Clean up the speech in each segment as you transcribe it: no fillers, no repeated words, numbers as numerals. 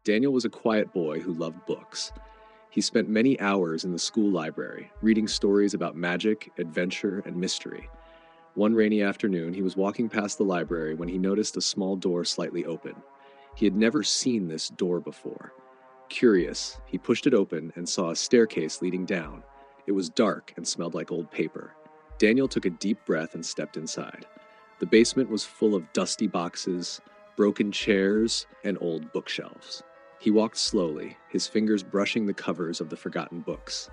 Daniel was a quiet boy who loved books. He spent many hours in the school library, reading stories about magic, adventure, and mystery. One rainy afternoon, he was walking past the library when he noticed a small door slightly open. He had never seen this door before. Curious, he pushed it open and saw a staircase leading down. It was dark and smelled like old paper. Daniel took a deep breath and stepped inside. The basement was full of dusty boxes, broken chairs, and old bookshelves. He walked slowly, his fingers brushing the covers of the forgotten books.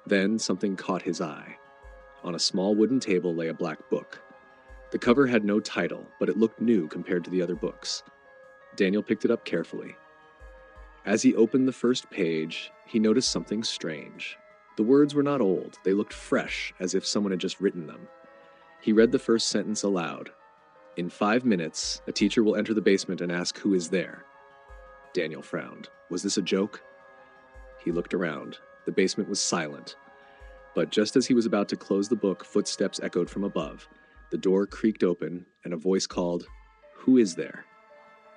Then something caught his eye. On a small wooden table lay a black book. The cover had no title, but it looked new compared to the other books. Daniel picked it up carefully. As he opened the first page, he noticed something strange. The words were not old, they looked fresh, as if someone had just written them. He read the first sentence aloud. "In 5 minutes, a teacher will enter the basement and ask who is there." Daniel frowned. Was this a joke? He looked around. The basement was silent. But just as he was about to close the book, footsteps echoed from above. The door creaked open, and a voice called, "Who is there?"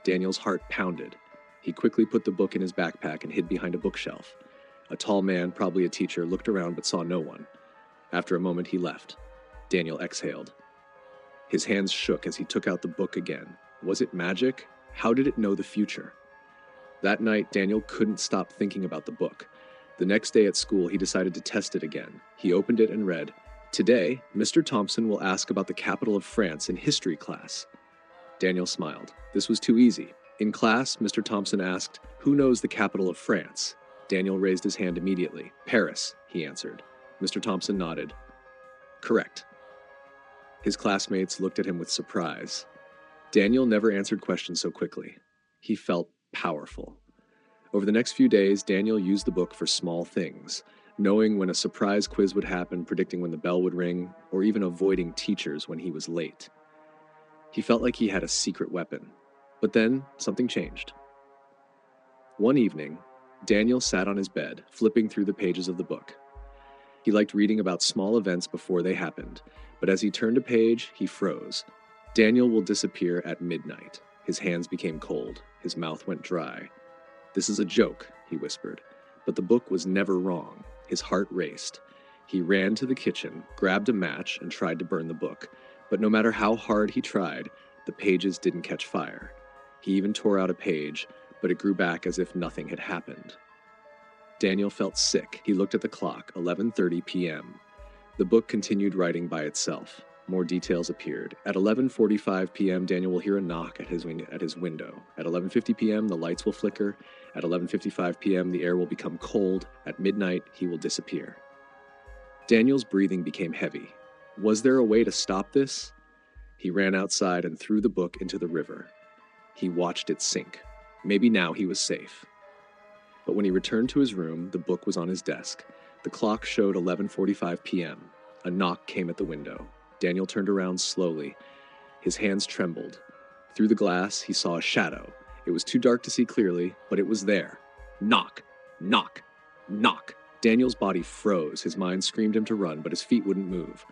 Daniel's heart pounded. He quickly put the book in his backpack and hid behind a bookshelf. A tall man, probably a teacher, looked around but saw no one. After a moment, he left. Daniel exhaled. His hands shook as he took out the book again. Was it magic? How did it know the future? That night, Daniel couldn't stop thinking about the book. The next day at school, he decided to test it again. He opened it and read, "Today, Mr. Thompson will ask about the capital of France in history class." Daniel smiled. This was too easy. In class, Mr. Thompson asked, "Who knows the capital of France?" Daniel raised his hand immediately. "Paris," he answered. Mr. Thompson nodded. "Correct." His classmates looked at him with surprise. Daniel never answered questions so quickly. He felt powerful. Over the next few days, Daniel used the book for small things, knowing when a surprise quiz would happen, predicting when the bell would ring, or even avoiding teachers when he was late. He felt like he had a secret weapon. But then, something changed. One evening, Daniel sat on his bed, flipping through the pages of the book. He liked reading about small events before they happened, but as he turned a page, he froze. Daniel will disappear at midnight. His hands became cold. His mouth went dry. "This is a joke," he whispered. But the book was never wrong. His heart raced. He ran to the kitchen, grabbed a match, and tried to burn the book. But no matter how hard he tried, the pages didn't catch fire. He even tore out a page, but it grew back as if nothing had happened. Daniel felt sick. He looked at the clock, 11:30 p.m. The book continued writing by itself. More details appeared. At 11:45 p.m., Daniel will hear a knock at his window. At 11:50 p.m., the lights will flicker. At 11:55 p.m., the air will become cold. At midnight, he will disappear. Daniel's breathing became heavy. Was there a way to stop this? He ran outside and threw the book into the river. He watched it sink. Maybe now he was safe. But when he returned to his room, the book was on his desk. The clock showed 11:45 p.m. A knock came at the window. Daniel turned around slowly. His hands trembled. Through the glass, he saw a shadow. It was too dark to see clearly, but it was there. Knock, knock, knock. Daniel's body froze. His mind screamed him to run, but his feet wouldn't move.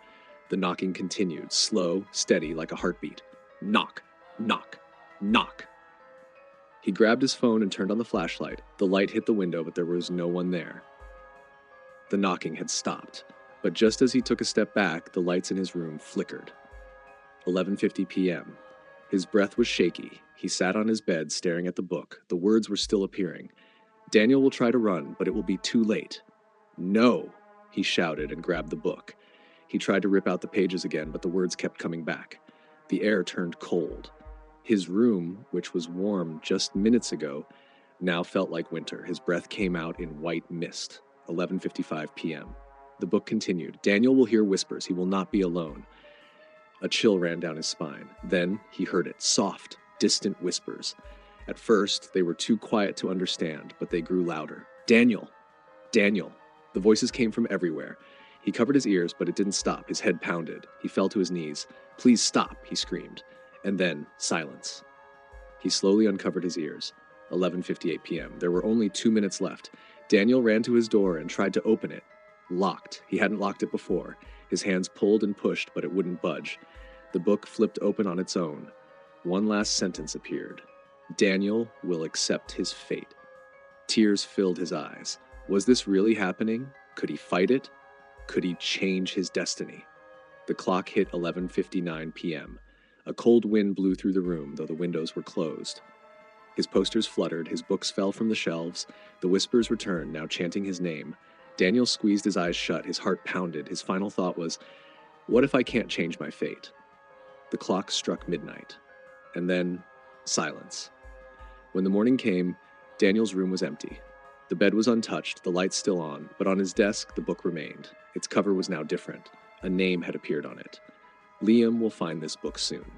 The knocking continued, slow, steady, like a heartbeat. Knock, knock, knock. He grabbed his phone and turned on the flashlight. The light hit the window, but there was no one there. The knocking had stopped. But just as he took a step back, the lights in his room flickered. 11:50 p.m. His breath was shaky. He sat on his bed, staring at the book. The words were still appearing. Daniel will try to run, but it will be too late. "No!" he shouted and grabbed the book. He tried to rip out the pages again, but the words kept coming back. The air turned cold. His room, which was warm just minutes ago, now felt like winter. His breath came out in white mist. 11:55 p.m. The book continued. Daniel will hear whispers. He will not be alone. A chill ran down his spine. Then he heard it. Soft, distant whispers. At first, they were too quiet to understand, but they grew louder. "Daniel! Daniel!" The voices came from everywhere. He covered his ears, but it didn't stop. His head pounded. He fell to his knees. "Please stop," he screamed. And then, silence. He slowly uncovered his ears. 11:58 p.m. There were only 2 minutes left. Daniel ran to his door and tried to open it. Locked. He hadn't locked it before. His hands pulled and pushed, but it wouldn't budge. The book flipped open on its own. One last sentence appeared. Daniel will accept his fate. Tears filled his eyes. Was this really happening? Could he fight it? Could he change his destiny? The clock hit 11:59 p.m. A cold wind blew through the room, though the windows were closed. His posters fluttered, his books fell from the shelves, the whispers returned, now chanting his name. Daniel squeezed his eyes shut, his heart pounded. His final thought was, what if I can't change my fate? The clock struck midnight. And then, silence. When the morning came, Daniel's room was empty. The bed was untouched, the lights still on, but on his desk the book remained. Its cover was now different. A name had appeared on it. Liam will find this book soon.